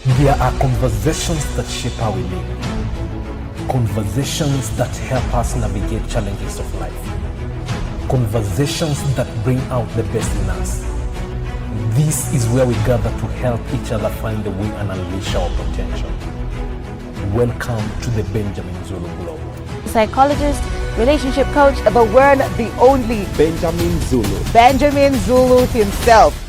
There are conversations that shape how we live. Conversations that help us navigate challenges of life. Conversations that bring out the best in us. This is where we gather to help each other find the way and unleash our potential. Welcome to the Benjamin Zulu Globe. Psychologist, relationship coach, the one, the only Benjamin Zulu. Benjamin Zulu himself.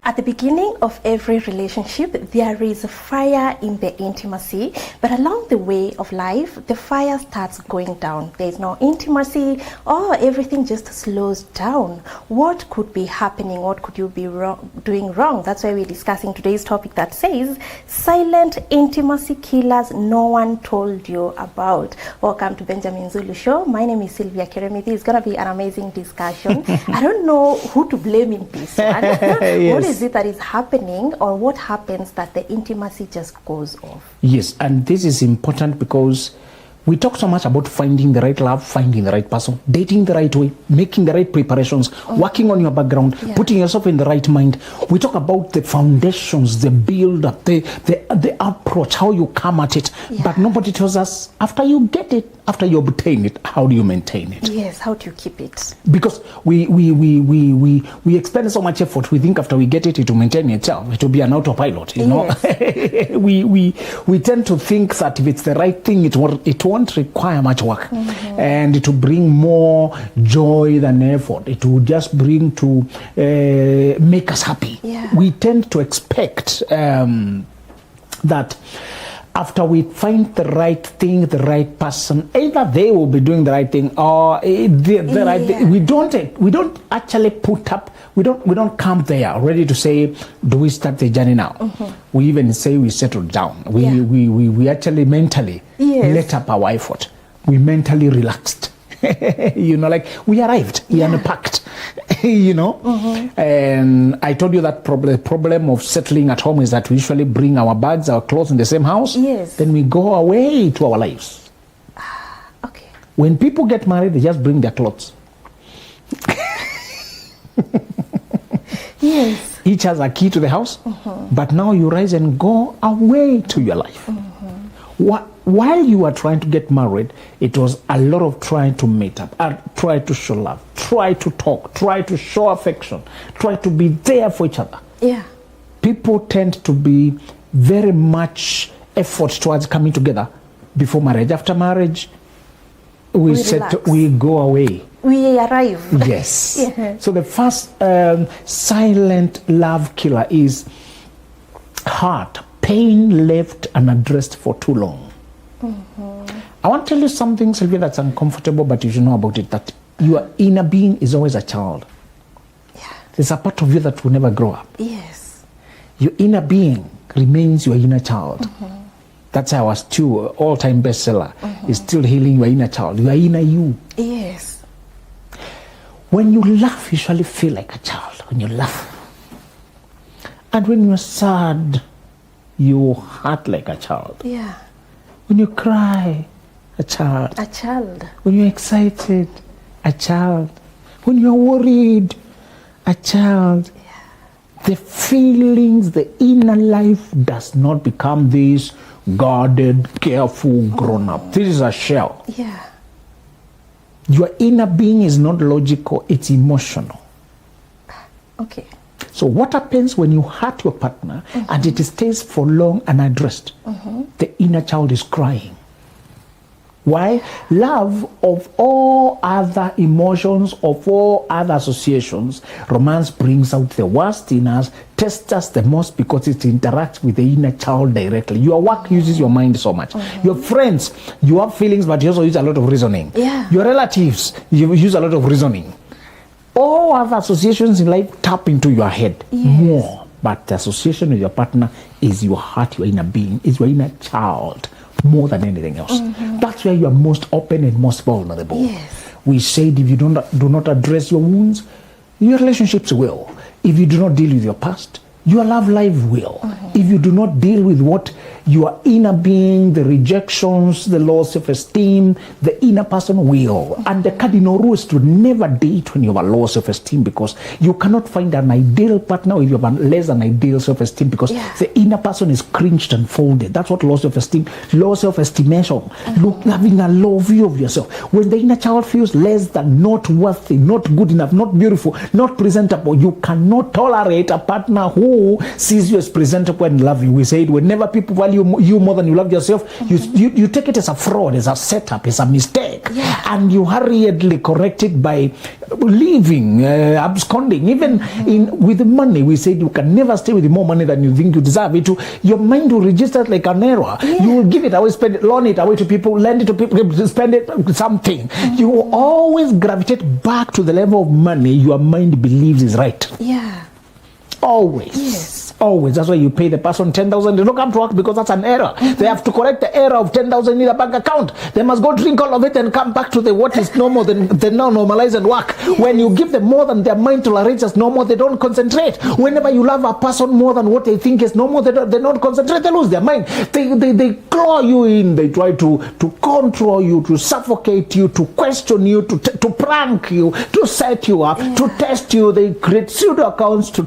At the beginning of every relationship, there is a fire in the intimacy, but along the way of life, the fire starts going down. There is no intimacy, or everything just slows down. What could be happening? What could you be doing wrong? That's why we're discussing today's topic that says, silent intimacy killers no one told you about. Welcome to Benjamin Zulu Show. My name is Sylvia Keremithi. It's going to be an amazing discussion. I don't know who to blame in this one. Yes. What is it that is happening, or what happens that the intimacy just goes off? Yes, and this is important because we talk so much about finding the right love, finding the right person, dating the right way, making the right preparations, working on your background, putting yourself in the right mind. We talk about the foundations, the build-up, the approach, how you come at it. But nobody tells us, after you get it, after you obtain it, how do you maintain it? Yes, how do you keep it? Because we expend so much effort. We think after we get it, it will maintain itself. It will be an autopilot, you know. we tend to think that if it's the right thing, it won't require much work, and it will bring more joy than effort. It will just bring to make us happy. We tend to expect that after we find the right thing, the right person, either they will be doing the right thing or the right thing. We don't actually put up. We don't come there ready to say, do we start the journey now? We even say we settle down. We actually mentally let up our effort. We mentally relaxed. You know, like we arrived, we unpacked, you know. And I told you that the problem of settling at home is that we usually bring our bags, our clothes in the same house. Then we go away to our lives. Okay. When people get married, they just bring their clothes. Each has a key to the house, but now you rise and go away to your life. While you were trying to get married, it was a lot of trying to meet up, try to show love, try to talk, try to show affection, try to be there for each other. People tend to be very much effort towards coming together before marriage. After marriage, we go away. We arrive. Yes. So the first silent love killer is heart, pain left unaddressed for too long. I want to tell you something, Sylvia, that's uncomfortable, but you should know about it, that your inner being is always a child. There's a part of you that will never grow up. Your inner being remains your inner child. That's our still all-time bestseller. Is still healing your inner child, your inner you. When you laugh, you usually feel like a child when you laugh. And when you're sad, you hurt like a child. When you cry, a child. A child. When you're excited, a child. When you're worried, a child. The feelings, the inner life does not become this guarded, careful, grown-up. This is a shell. Your inner being is not logical, it's emotional. Okay. So what happens when you hurt your partner and it stays for long unaddressed? The inner child is crying. Why? Love, of all other emotions, of all other associations, romance brings out the worst in us, tests us the most because it interacts with the inner child directly. Your work uses your mind so much. Your friends, you have feelings, but you also use a lot of reasoning. Your relatives, you use a lot of reasoning. All other associations in life tap into your head more. But the association with your partner is your heart, your inner being, is your inner child more than anything else. That's where you are most open and most vulnerable. We said if you do not address your wounds, your relationships will. If you do not deal with your past, your love life will. If you do not deal with what your inner being, the rejections, the low self-esteem, the inner person will. And the cardinal rule is to never date when you have a low self-esteem, because you cannot find an ideal partner if you have a less than ideal self-esteem, because the inner person is cringed and folded. That's what low self-esteem, low self-estimation, having a low view of yourself. When the inner child feels less than, not worthy, not good enough, not beautiful, not presentable, you cannot tolerate a partner who sees you as presentable and loving. We said whenever people value you more than you love yourself, you take it as a fraud, as a setup, as a mistake, and you hurriedly correct it by leaving, absconding. Even with money, we said you can never stay with more money than you think you deserve it. Your mind will register it like an error. You will give it away, spend it, loan it away to people, lend it to people, spend it something. You will always gravitate back to the level of money your mind believes is right. Always. Yes. Always. That's why you pay the person 10,000. They don't come to work because that's an error. They have to correct the error of 10,000 in a bank account. They must go drink all of it and come back to the what is normal, then now normalize and work. When you give them more than their mind tolerates as normal, they don't concentrate. Whenever you love a person more than what they think is normal, they don't concentrate. They lose their mind. They claw you in. They try to control you, to suffocate you, to question you, to prank you, to set you up, to test you. They create pseudo accounts to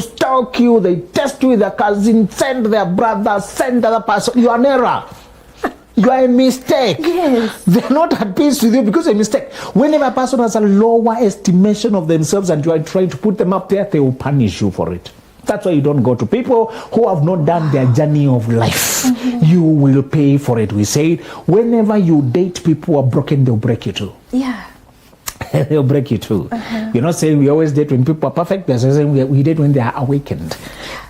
stalk you. They test you with their cousin, send their brother, send the other person. You are an error. You are a mistake. Yes. They're not at peace with you because you're a mistake. Whenever a person has a lower estimation of themselves and you are trying to put them up there, they will punish you for it. That's why you don't go to people who have not done their journey of life. You will pay for it. We say it. Whenever you date people who are broken, they'll break you too. They'll break you too. You're not saying we always date when people are perfect. They're saying we date when they are awakened.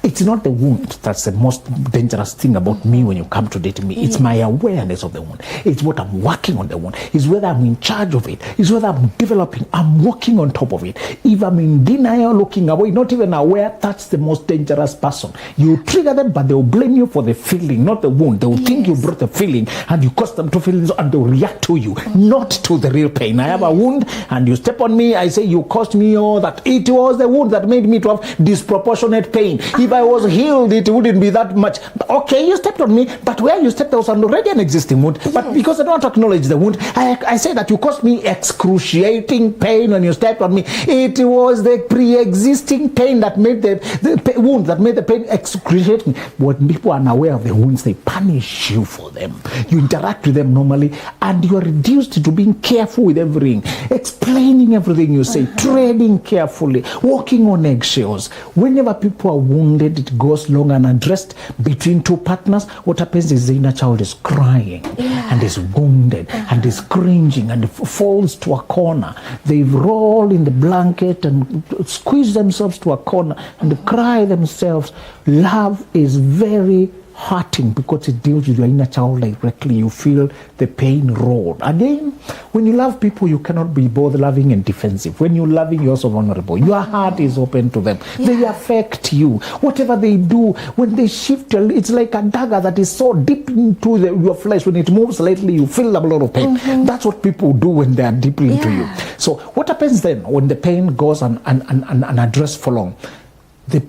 It's not the wound that's the most dangerous thing about me when you come to date me. It's my awareness of the wound. It's what I'm working on the wound. It's whether I'm in charge of it. It's whether I'm developing. I'm working on top of it. If I'm in denial, looking away, not even aware, that's the most dangerous person. You trigger them, but they'll blame you for the feeling, not the wound. They'll think you brought the feeling and you caused them to feel this, and they'll react to you, not to the real pain. I have a wound and you step on me, I say you caused me all that. It was the wound that made me to have disproportionate pain. If I was healed, it wouldn't be that much. Okay, you stepped on me, but where you stepped, there was already an existing wound. But because I don't acknowledge the wound, I say that you caused me excruciating pain when you stepped on me. It was the pre-existing pain that made the wound, that made the pain excruciating. When people are unaware of the wounds, they punish you for them. You interact with them normally, and you are reduced to being careful with everything, explaining everything you say, treading carefully, walking on eggshells. Whenever people are wounded, it goes long unaddressed between two partners. What happens is the inner child is crying and is wounded and is cringing and falls to a corner. They roll in the blanket and squeeze themselves to a corner and cry themselves. Love is very hurting because it deals with your inner child directly. You feel the pain roll. Again, when you love people, you cannot be both loving and defensive. When you're loving, you're also vulnerable. Your heart is open to them. They affect you. Whatever they do, when they shift, it's like a dagger that is so deep into your flesh. When it moves slightly, you feel a lot of pain. That's what people do when they are deeply into you. So what happens then when the pain goes unaddressed for long?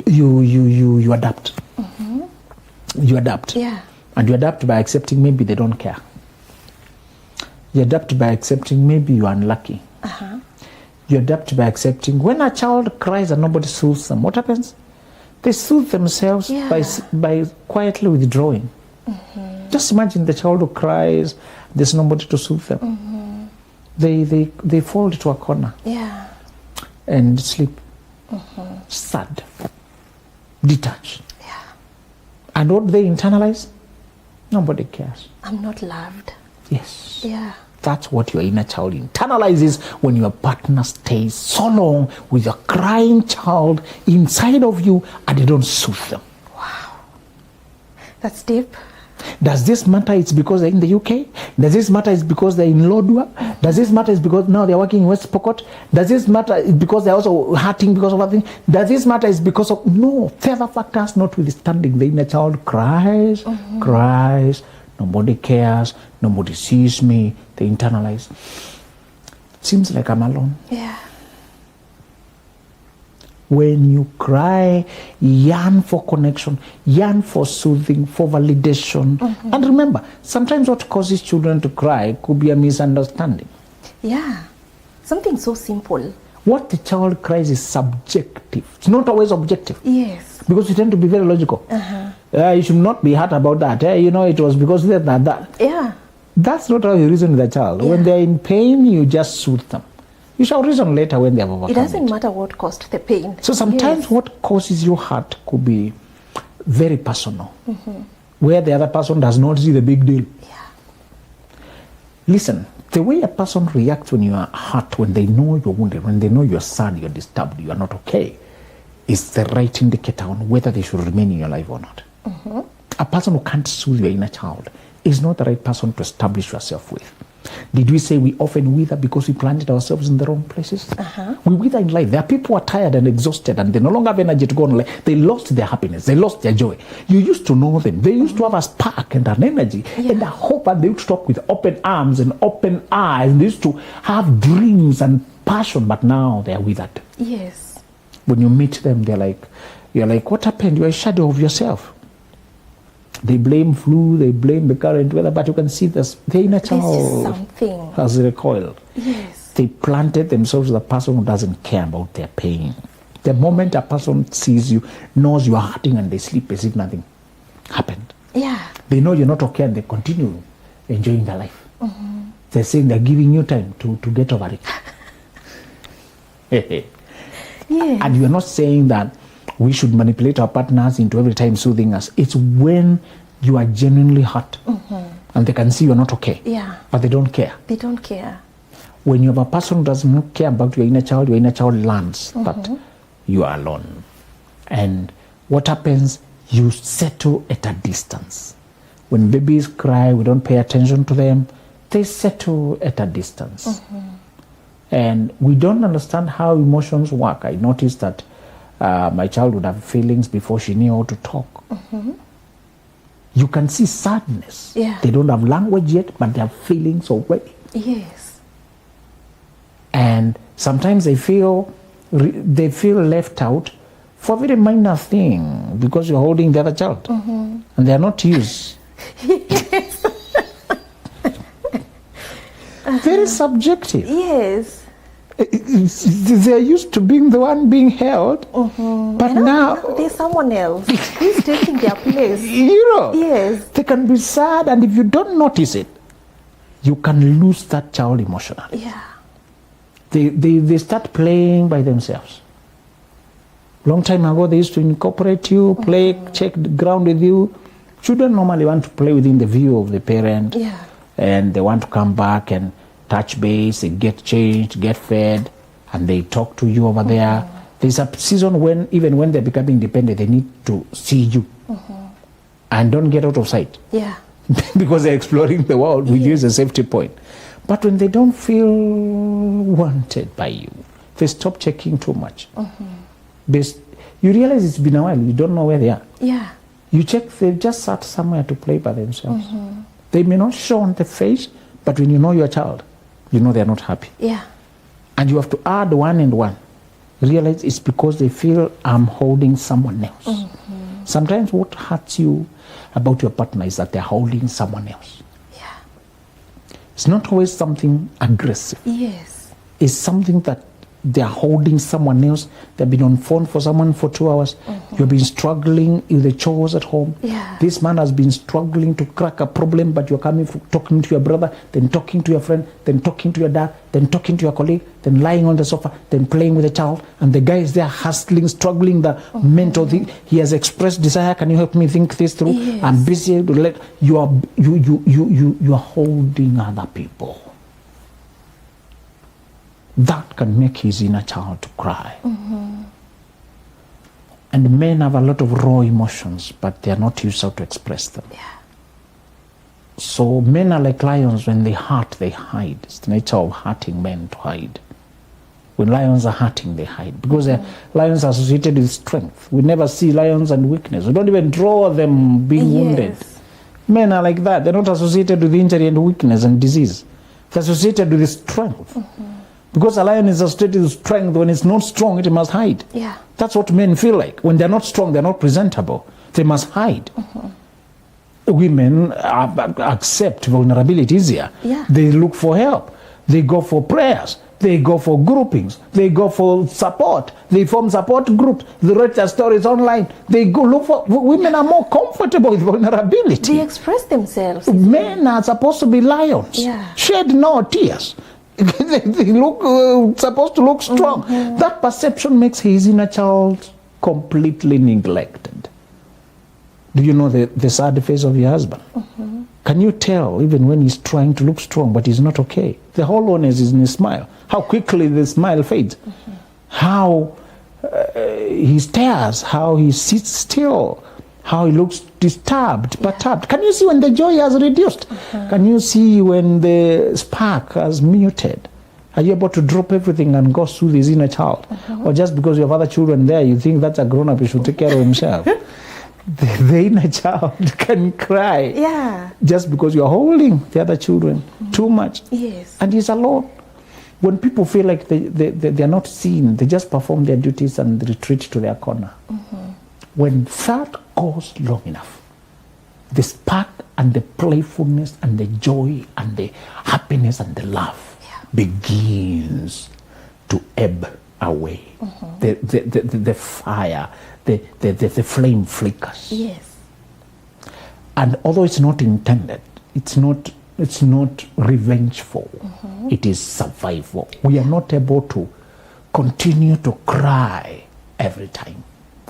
You adapt. You adapt. And you adapt by accepting maybe they don't care. You adapt by accepting maybe you're unlucky. You adapt by accepting when a child cries and nobody soothes them, what happens? They soothe themselves by quietly withdrawing. Just imagine the child who cries, there's nobody to soothe them. They fall into a corner and sleep. Sad. Detached. And what they internalize? Nobody cares. I'm not loved. Yes. That's what your inner child internalizes when your partner stays so long with your crying child inside of you and you don't soothe them. Wow. That's deep. Does this matter it's because they're in the UK? Does this matter it's because they're in Lodwar? Does this matter it's because now they're working in West Pokot? Does this matter it's because they're also hurting because of other things? Does this matter it's because of... No, further factors notwithstanding. The inner child cries, cries, nobody cares, nobody sees me, they internalize. Seems like I'm alone. When you cry, yearn for connection, yearn for soothing, for validation. And remember, sometimes what causes children to cry could be a misunderstanding. Yeah, something so simple. What the child cries is subjective. It's not always objective. Yes. Because you tend to be very logical. You should not be hurt about that. It was because that. Yeah. That's not how you reason with a child. When they're in pain, you just soothe them. You shall reason later when they have overcome it. Doesn't matter what caused the pain. So sometimes what causes you hurt could be very personal, where the other person does not see the big deal. Yeah. Listen, the way a person reacts when you are hurt, when they know you're wounded, when they know you're sad, you're disturbed, you are not okay, is the right indicator on whether they should remain in your life or not. A person who can't soothe your inner child is not the right person to establish yourself with. Did we say we often wither because we planted ourselves in the wrong places? We wither in life. There are people who are tired and exhausted and they no longer have energy to go on life. They lost their happiness. They lost their joy. You used to know them. They used to have a spark and an energy and a hope, and they used to talk with open arms and open eyes. They used to have dreams and passion, but now they are withered. Yes. When you meet them, you're like, what happened? You're a shadow of yourself. They blame flu, they blame the current weather, but you can see this, the inner child has recoiled. Yes. They planted themselves with a person who doesn't care about their pain. The moment a person sees you, knows you are hurting, and they sleep as if nothing happened. Yeah. They know you're not okay and they continue enjoying their life. They're saying they're giving you time to get over it. Yeah. And you're not saying that we should manipulate our partners into every time soothing us. It's when you are genuinely hurt and they can see you're not okay. Yeah. But they don't care. They don't care. When you have a person who does not care about your inner child learns that you are alone. And what happens? You settle at a distance. When babies cry, we don't pay attention to them. They settle at a distance. And we don't understand how emotions work. I noticed that my child would have feelings before she knew how to talk. You can see sadness. Yeah. They don't have language yet, but they have feelings already. Yes. And sometimes they feel left out for a very minor thing because you're holding the other child. And they are not used. Very subjective. Yes. They're used to being the one being held, but now there's someone else who's taking their place. Yes, they can be sad, and if you don't notice it, you can lose that child emotionally. Yeah. They start playing by themselves. Long time ago, they used to incorporate you, play, check the ground with you. Children normally want to play within the view of the parent, and they want to come back and touch base, they get changed, get fed, and they talk to you over there. There's a season when, even when they're becoming independent, they need to see you and don't get out of sight. Yeah. Because they're exploring the world, which is a safety point. But when they don't feel wanted by you, they stop checking too much. You realize it's been a while, you don't know where they are. Yeah. You check, they've just sat somewhere to play by themselves. They may not show on the face, but when you know your child, you know they're not happy. Yeah. And you have to add one and one. Realize it's because they feel I'm holding someone else. Sometimes what hurts you about your partner is that they're holding someone else. Yeah. It's not always something aggressive. Yes. It's something that they're holding someone else. They've been on phone for someone for 2 hours. You've been struggling with the chores at home. Yeah. This man has been struggling to crack a problem, but you're coming talking to your brother, then talking to your friend, then talking to your dad, then talking to your colleague, then lying on the sofa, then playing with a child, and the guy is there hustling, struggling the mental thing. He has expressed desire. Can you help me think this through? Yes. I'm busy. You are holding other people. That can make his inner child to cry. And men have a lot of raw emotions, but they are not used how to express them. Yeah. So men are like lions. When they hurt, they hide. It's the nature of hurting men to hide. When lions are hurting, they hide. Because lions are associated with strength. We never see lions and weakness. We don't even draw them being wounded. Men are like that. They're not associated with injury and weakness and disease. They're associated with strength. Because a lion is associated with strength. When it's not strong, it must hide. Yeah. That's what men feel like. When they're not strong, they're not presentable. They must hide. Women accept vulnerability easier. Yeah. They look for help. They go for prayers. They go for groupings. They go for support. They form support groups. They write their stories online. They go look for... Women are more comfortable with vulnerability. They express themselves. Men are supposed to be lions. Yeah. Shed no tears. They look supposed to look strong. That perception makes his inner child completely neglected. Do you know the sad face of your husband? Can you tell even when he's trying to look strong but he's not okay? The hollowness is in his smile. How quickly the smile fades. How he stares, how he sits still, how he looks disturbed, perturbed. Can you see when the joy has reduced? Can you see when the spark has muted? Are you able to drop everything and go soothe his inner child? Or just because you have other children there, you think that's a grown-up, he should take care of himself? The inner child can cry. Yeah. Just because you're holding the other children too much. Yes. And he's alone. When people feel like they're not seen, they just perform their duties and retreat to their corner. When that goes long enough, the spark and the playfulness and the joy and the happiness and the love begins to ebb away. The fire, the flame flickers. Yes. And although it's not intended, it's not revengeful, it is survival. We are not able to continue to cry every time.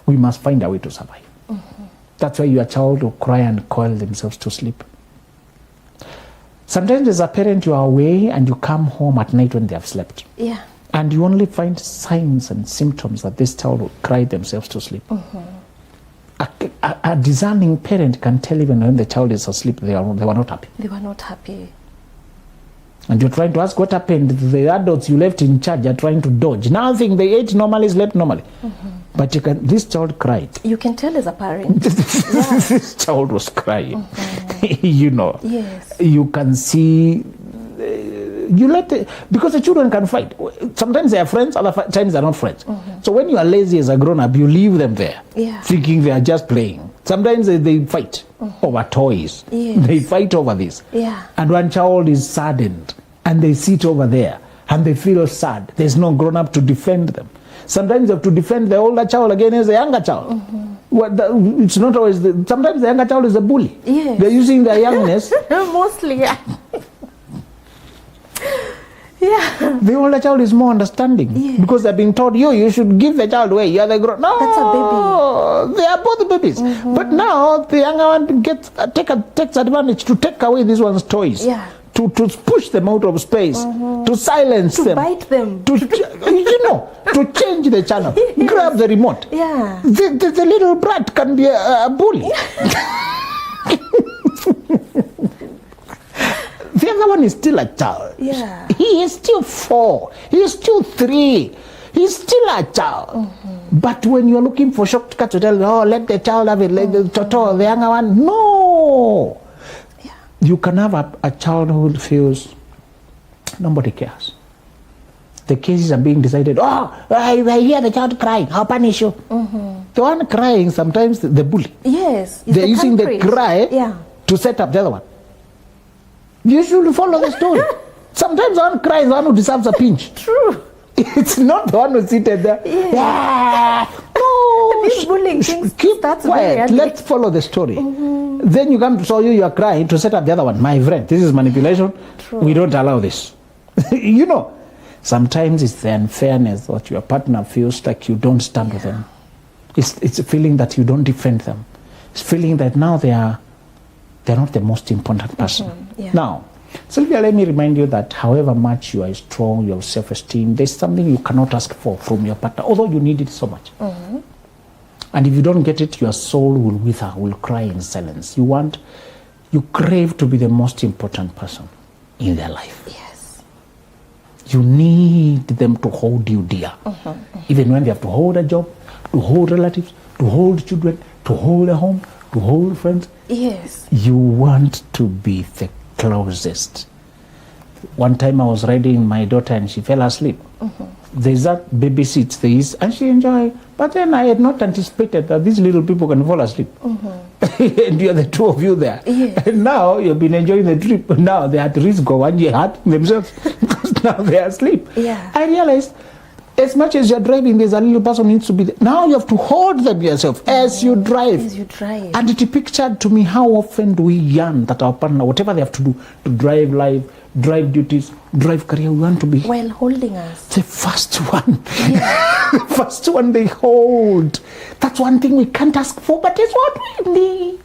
We must find a way to survive. That's why your child will cry and coil themselves to sleep. Sometimes as a parent you are away and you come home at night when they have slept. Yeah. And you only find signs and symptoms that this child will cry themselves to sleep. A discerning parent can tell even when the child is asleep, they were not happy. They were not happy. And you're trying to ask what happened. The adults you left in charge are trying to dodge. Nothing. They ate normally, slept normally. But this child cried. You can tell as a parent. This child was crying. You know. Yes. You can see. Because the children can fight. Sometimes they are friends, other times they're not friends. So when you are lazy as a grown-up, you leave them there, thinking they are just playing. Sometimes they fight over toys. Yes. They fight over this. Yeah. And one child is saddened, and they sit over there, and they feel sad. There's no grown-up to defend them. Sometimes you have to defend the older child against the younger child. It's not always. Sometimes the younger child is a bully. Yes. They're using their youngness. Mostly, yeah. Yeah. The older child is more understanding because they're being told, you should give the child away. You're the grown. No, that's a baby. They are both babies. But now the younger one takes advantage to take away this one's toys. Yeah. To push them out of space, to silence them, to bite them, to change the channel, grab the remote. Yeah. The little brat can be a bully. The other one is still a child. Yeah. He is still 4. He is still 3. He's still a child. But when you're looking for shortcuts to tell, let the child have it, let the younger one, no. Yeah. You can have a child who feels nobody cares. The cases are being decided, I hear the child crying, I'll punish you. The one crying, sometimes the bully. Yes. They're using the cry to set up the other one. You should follow the story. Sometimes one cries, one who deserves a pinch. True. It's not the one who's seated there. No. This bullying thing Keep quiet. Let's follow the story. Then you come to show you are crying to set up the other one. My friend, this is manipulation. True. We don't allow this. Sometimes it's the unfairness that your partner feels like you don't stand with them. It's a feeling that you don't defend them. It's feeling that now they're not the most important person. Now, Sylvia, let me remind you that however much you are strong, you have self-esteem, there's something you cannot ask for from your partner, although you need it so much. And if you don't get it, your soul will wither, will cry in silence. You crave to be the most important person in their life. Yes. You need them to hold you dear. Even when they have to hold a job, to hold relatives, to hold children, to hold a home, to hold friends. Yes. You want to be the closest. One time I was riding my daughter and she fell asleep. There's that baby seats there is, and she enjoyed. But then I had not anticipated that these little people can fall asleep. And you're the two of you there. Yes. And now you've been enjoying the trip. Now they're at risk of one year hurting themselves because now they're asleep. Yeah. I realized as much as you're driving, there's a little person who needs to be there. Now you have to hold them yourself as you drive. As you drive. And it pictured to me how often do we yearn that our partner, whatever they have to do, to drive life, drive duties, drive career, we want to be While holding us. the first one. The first one they hold. That's one thing we can't ask for, but it's what we need.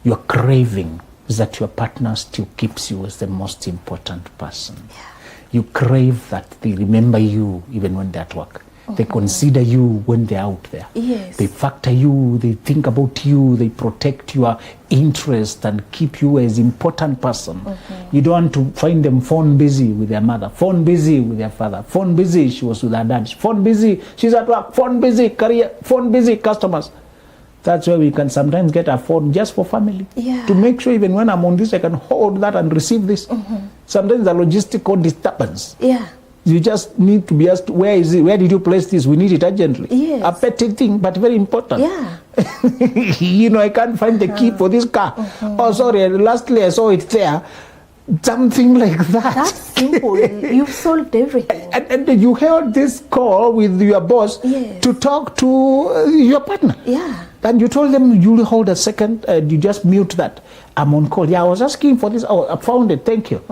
Your craving is that your partner still keeps you as the most important person. You crave that they remember you even when they're at work. They consider you when they're out there. Yes. They factor you, they think about you, they protect your interest and keep you as important person. You don't want to find them phone busy with their mother, phone busy with their father, phone busy, she was with her dad, phone busy, she's at work, phone busy, career, phone busy, customers. That's where we can sometimes get a phone just for family. Yeah. To make sure even when I'm on this, I can hold that and receive this. Sometimes a logistical disturbance. Yeah. You just need to be asked, where is it? Where did you place this? We need it urgently. Yes. A petty thing, but very important. Yeah. You know, I can't find the key for this car. Oh, sorry, lastly I saw it there. Something like that. That's simple. You've solved everything. And you held this call with your boss to talk to your partner. Yeah. And you told them, you'll hold a second, you just mute that. I'm on call. Yeah, I was asking for this. Oh, I found it. Thank you.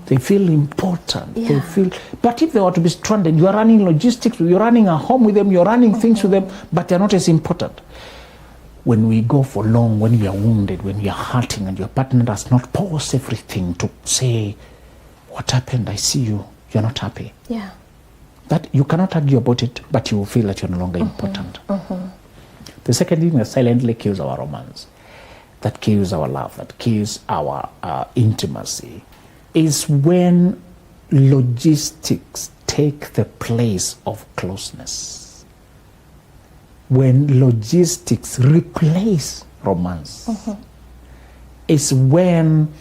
They feel important. Yeah. They feel. But if they were to be stranded, you are running logistics, you're running a home with them, you're running things with them, but they're not as important. When we go for long, when we are wounded, when we are hurting, and your partner does not pause everything to say, what happened? I see you. You're not happy. Yeah. That you cannot argue about it, but you will feel that you're no longer important. The second thing that silently kills our romance, that kills our love, that kills our intimacy, is when logistics take the place of closeness. When logistics replace romance. Is when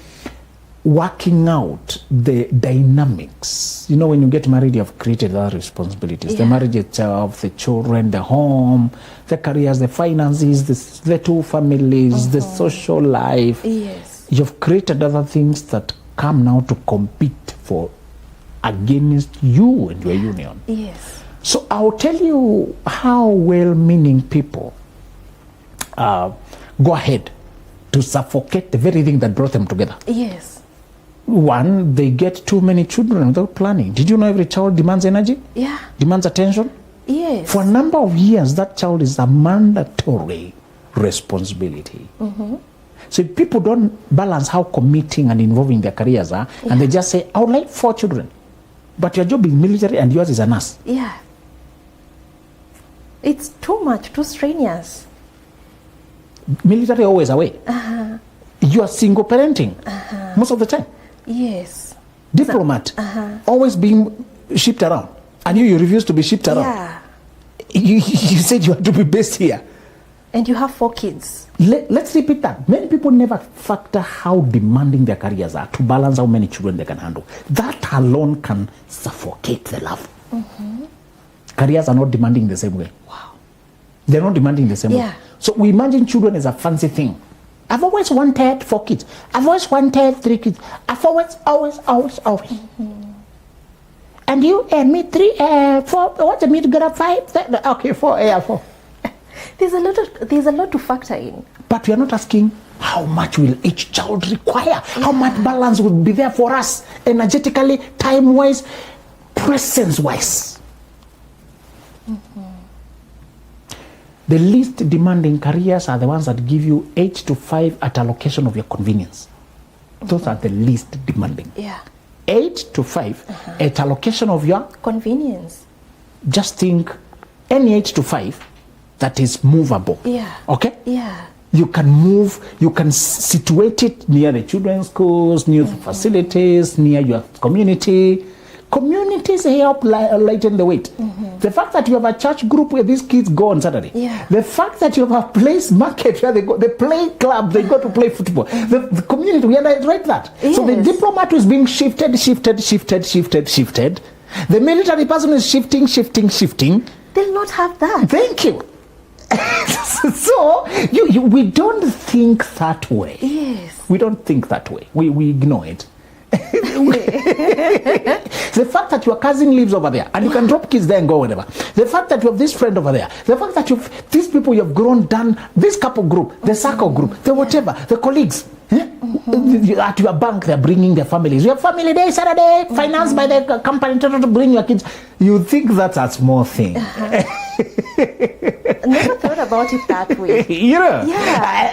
working out the dynamics. You know, when you get married, you have created other responsibilities. The marriage itself, the children, the home, the careers, the finances, the two families, the social life. Yes. You've created other things that come now to compete for against you and your union. Yes. So I'll tell you how well-meaning people go ahead to suffocate the very thing that brought them together. Yes. One, they get too many children without planning. Did you know every child demands energy? Yeah. Demands attention? Yes. For a number of years, that child is a mandatory responsibility. So if people don't balance how committing and involving their careers are, and they just say, I would like 4 children, but your job is military and yours is a nurse. Yeah. It's too much, too strenuous. Military always away. You are single parenting most of the time. Yes. Diplomat, always being shipped around. And you refuse to be shipped around. Yeah. You said you have to be based here. And you have 4 kids. Let's repeat that. Many people never factor how demanding their careers are to balance how many children they can handle. That alone can suffocate the love. Careers are not demanding the same way. Wow. They're not demanding the same way. So we imagine children as a fancy thing. I've always wanted 4 kids. I've always wanted 3 kids. I've always. And you and me 3, 4. What's the me together 5? Okay, 4. 4. There's a lot to factor in. But we are not asking how much will each child require. How much balance will be there for us, energetically, time-wise, presence-wise. The least demanding careers are the ones that give you 8 to 5 at a location of your convenience. Those are the least demanding. Yeah. 8 to 5 at a location of your convenience. Just think any 8 to 5 that is movable. Yeah. Okay? Yeah. You can move, you can situate it near the children's schools, near the facilities, near your community. Communities help lighten the weight. The fact that you have a church group where these kids go on Saturday. Yeah. The fact that you have a place market where they go, they play club, they go to play football. The community, we are right that. Yes. So the diplomat is being shifted. The military person is shifting. They'll not have that. Thank you. So we don't think that way. Yes. We don't think that way. We ignore it. The fact that your cousin lives over there and you can drop kids there and go whatever. The fact that you have this friend over there. The fact that you've these people you have grown, done this couple group, the circle group, the whatever, the colleagues. At your bank, they're bringing their families. Your family day, Saturday, financed by the company to bring your kids. You think that's a small thing. Never thought about it that way. Yeah.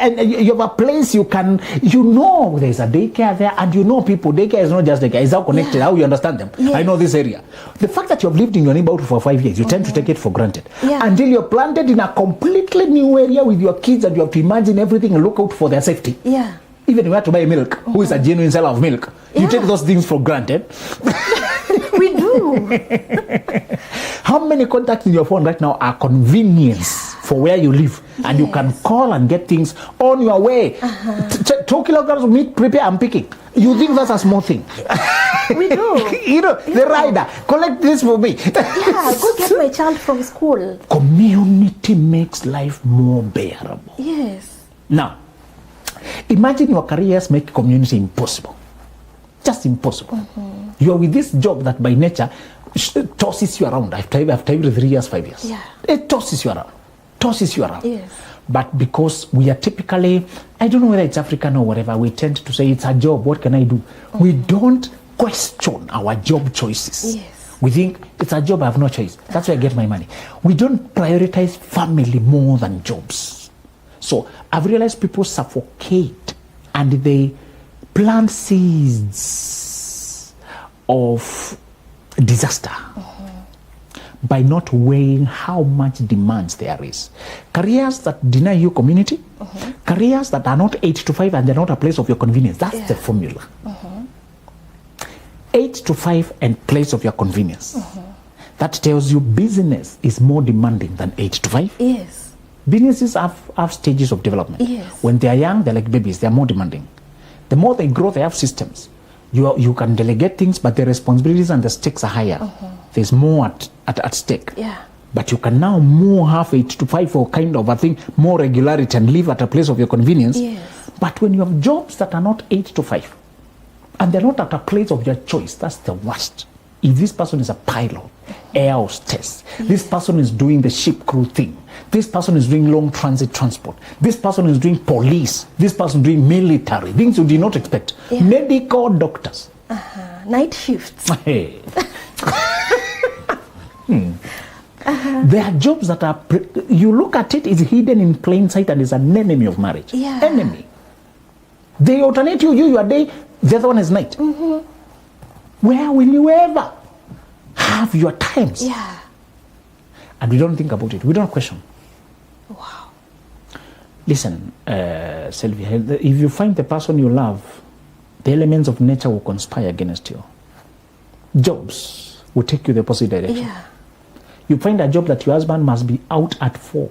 And you have a place there's a daycare there, and people, daycare is not just daycare, it's how connected, how you understand them. Yes. I know this area. The fact that you have lived in your neighborhood for 5 years, you tend to take it for granted. Until you're planted in a completely new area with your kids and you have to imagine everything and look out for their safety. Yeah. Even if you have to buy milk, who is a genuine seller of milk, you take those things for granted. We do. How many contacts in your phone right now are convenience for where you live, and you can call and get things on your way? 2 kilograms of meat, prepare, I'm picking. You think that's a small thing? We do. The rider, collect this for me. Go get my child from school. Community makes life more bearable. Yes. Now, imagine your careers make community impossible. Just impossible. You are with this job that by nature tosses you around. I've tried 3 years, 5 years. Yeah. It tosses you around. Yes. But because we are typically, I don't know whether it's African or whatever, we tend to say it's a job, what can I do? We don't question our job choices. Yes. We think it's a job, I have no choice. That's where I get my money. We don't prioritize family more than jobs. So I've realized people suffocate and they plant seeds of disaster by not weighing how much demands there is. Careers that deny you community, careers that are not 8 to 5 and they're not a place of your convenience. That's the formula. 8 to 5 and place of your convenience. That tells you business is more demanding than 8 to 5. Yes. Businesses have stages of development. Yes. When they are young, they're like babies. They're more demanding. The more they grow, they have systems. You can delegate things, but the responsibilities and the stakes are higher. There's more at stake. Yeah. But you can now more have 8 to 5 or kind of a thing, more regularity and live at a place of your convenience. Yes. But when you have jobs that are not 8 to 5, and they're not at a place of your choice, that's the worst. If this person is a pilot, air hostess, this person is doing the ship crew thing, this person is doing long transit transport, this person is doing police, this person is doing military, things you did not expect. Medical doctors. Night shifts. Hey. There are jobs that are, you look at it, it's hidden in plain sight and is an enemy of marriage. Yeah. Enemy. They alternate you are day, the other one is night. Where will you ever have your times? Yeah. And we don't think about it. We don't question. Wow. Listen, Sylvia, if you find the person you love, the elements of nature will conspire against you. Jobs will take you the opposite direction. Yeah. You find a job that your husband must be out at 4.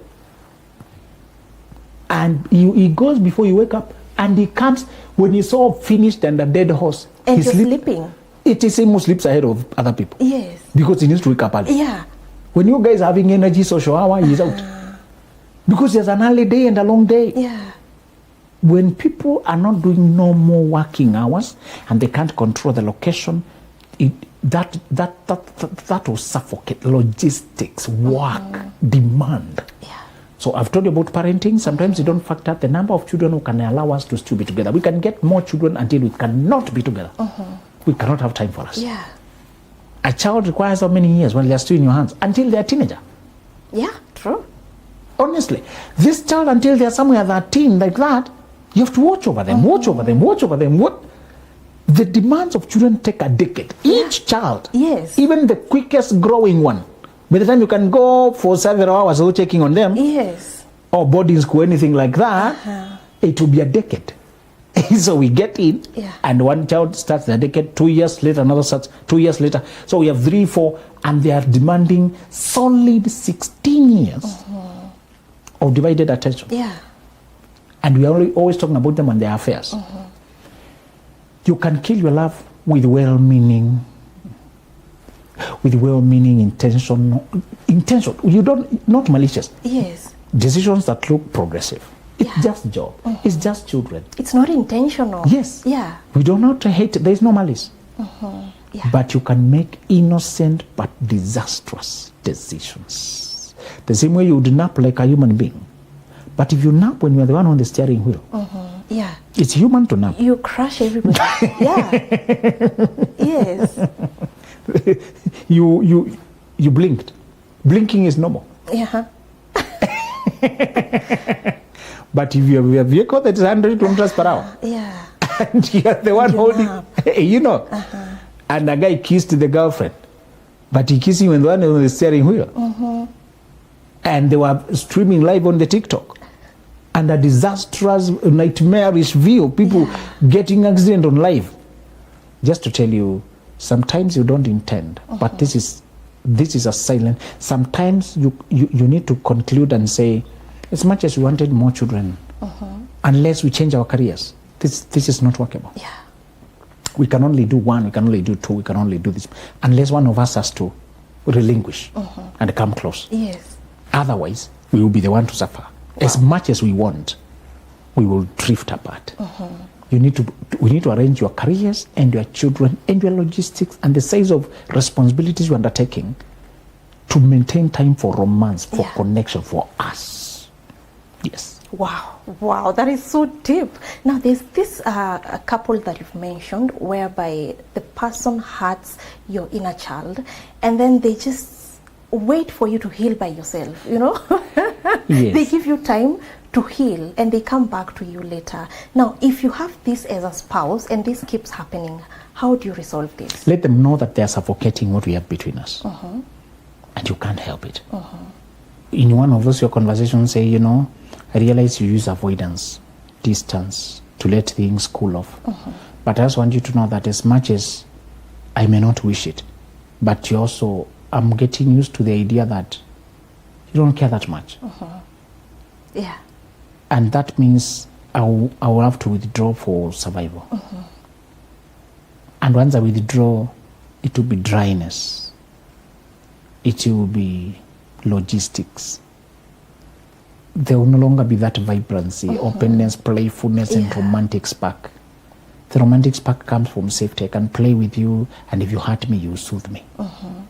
And he goes before you wake up, and he comes when he's all finished and a dead horse. And you're sleeping. It is him who sleeps ahead of other people. Yes. Because he needs to wake up early. Yeah. When you guys are having energy social hour, he's out. Because there's an early day and a long day. Yeah. When people are not doing normal working hours and they can't control the location, that will suffocate logistics, work, demand. Yeah. So I've told you about parenting. Sometimes you don't factor the number of children who can allow us to still be together. We can get more children until we cannot be together. We cannot have time for us. Yeah. A child requires how many years when they're still in your hands? Until they're a teenager. Yeah, true. Honestly, this child until they're somewhere 13 like that, you have to watch over them, watch over them. What? The demands of children take a decade. Each child, Yes. even the quickest growing one, by the time you can go for several hours without checking on them, Yes. or boarding school, anything like that, it will be a decade. So we get in, and one child starts the decade, 2 years later, another starts 2 years later. So we have 3, 4, and they are demanding solid 16 years of divided attention. Yeah. And we are always talking about them and their affairs. You can kill your love with well-meaning, intention. You don't, not malicious. Yes. Decisions that look progressive. It's just job. It's just children. It's not intentional. Yes. Yeah. We do not hate. There is no malice. Yeah. But you can make innocent but disastrous decisions. The same way you would nap like a human being. But if you nap when you are the one on the steering wheel, yeah, it's human to nap. You crush everybody. Yeah. Yes. You blinked. Blinking is normal. Yeah. But if you have a vehicle that is 100 kilometers per hour, Yeah. and you are the one holding, nap. you know, and a guy kissed the girlfriend, but he kissed you when the one on the steering wheel, and they were streaming live on the TikTok, and a disastrous, nightmarish view, people getting accident on live. Just to tell you, sometimes you don't intend, but this is a silent. Sometimes you need to conclude and say, as much as we wanted more children, unless we change our careers, this is not workable. Yeah. We can only do 1, we can only do 2, we can only do this, unless one of us has to relinquish and come close. Yes. Otherwise, we will be the one to suffer. Wow. As much as we want, we will drift apart. We need to arrange your careers and your children and your logistics and the size of responsibilities you're undertaking to maintain time for romance, for connection, for us. Yes. Wow, that is so deep. Now, there's this a couple that you've mentioned whereby the person hurts your inner child and then they just wait for you to heal by yourself, you know? Yes. They give you time to heal and they come back to you later. Now, if you have this as a spouse and this keeps happening, how do you resolve this? Let them know that they're suffocating what we have between us. And you can't help it. In one of those your conversations, say, you know, I realize you use avoidance, distance, to let things cool off. But I just want you to know that as much as I may not wish it, but you also, I'm getting used to the idea that you don't care that much. Yeah. And that means I will have to withdraw for survival. And once I withdraw, it will be dryness. It will be logistics. There will no longer be that vibrancy, openness, playfulness, and romantic spark. The romantic spark comes from safety. I can play with you, and if you hurt me, you soothe me.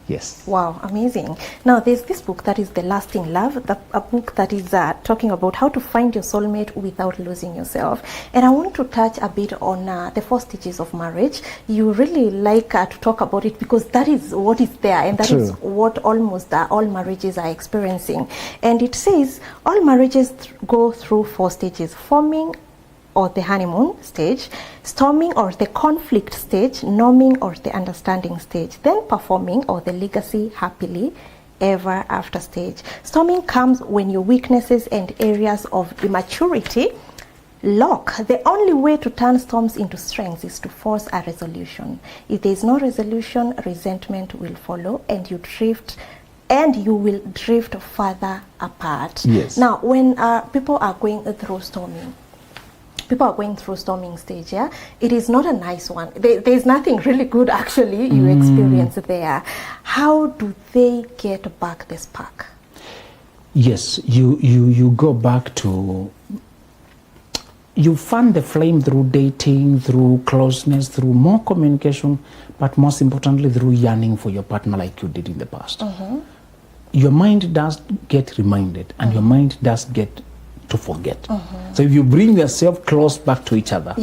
Yes. Wow, amazing. Now, there's this book that is The Lasting Love, a book that is talking about how to find your soulmate without losing yourself. And I want to touch a bit on the 4 stages of marriage. You really like to talk about it because that is what is there, and that is what almost all marriages are experiencing. And it says all marriages go through 4 stages: forming, or the honeymoon stage, storming or the conflict stage, norming or the understanding stage, then performing or the legacy happily ever after stage. Storming comes when your weaknesses and areas of immaturity lock. The only way to turn storms into strengths is to force a resolution. If there is no resolution, resentment will follow and you will drift further apart. Yes. Now, when people are going through storming stage, it is not a nice one. There's nothing really good actually you experience there. How do they get back the spark? Yes, you go back to, you fan the flame through dating, through closeness, through more communication, but most importantly through yearning for your partner like you did in the past. Your mind does get reminded, and your mind does get to forget. So if you bring yourself close back to each other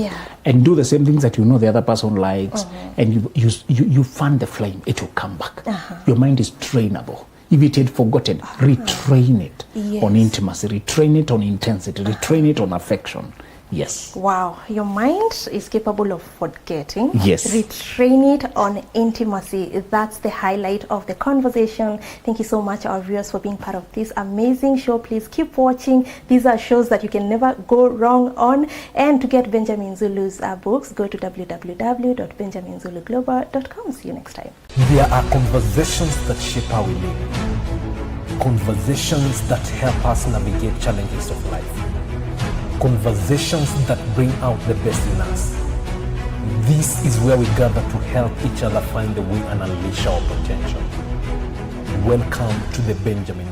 and do the same things that you know the other person likes, and you fan the flame, it will come back. Your mind is trainable. If it had forgotten, retrain it on intimacy, retrain it on intensity, retrain it on affection, Yes. Wow, your mind is capable of forgetting. Yes. Retrain it on intimacy. That's the highlight of the conversation. Thank you so much, our viewers, for being part of this amazing show. Please keep watching. These are shows that you can never go wrong on. And to get Benjamin Zulu's books, go to www.benjaminzuluglobal.com. See you next time. There are conversations that shape how we live. Conversations that help us navigate challenges of life. Conversations that bring out the best in us. This is where we gather to help each other find the way and unleash our potential. Welcome to the Benjamin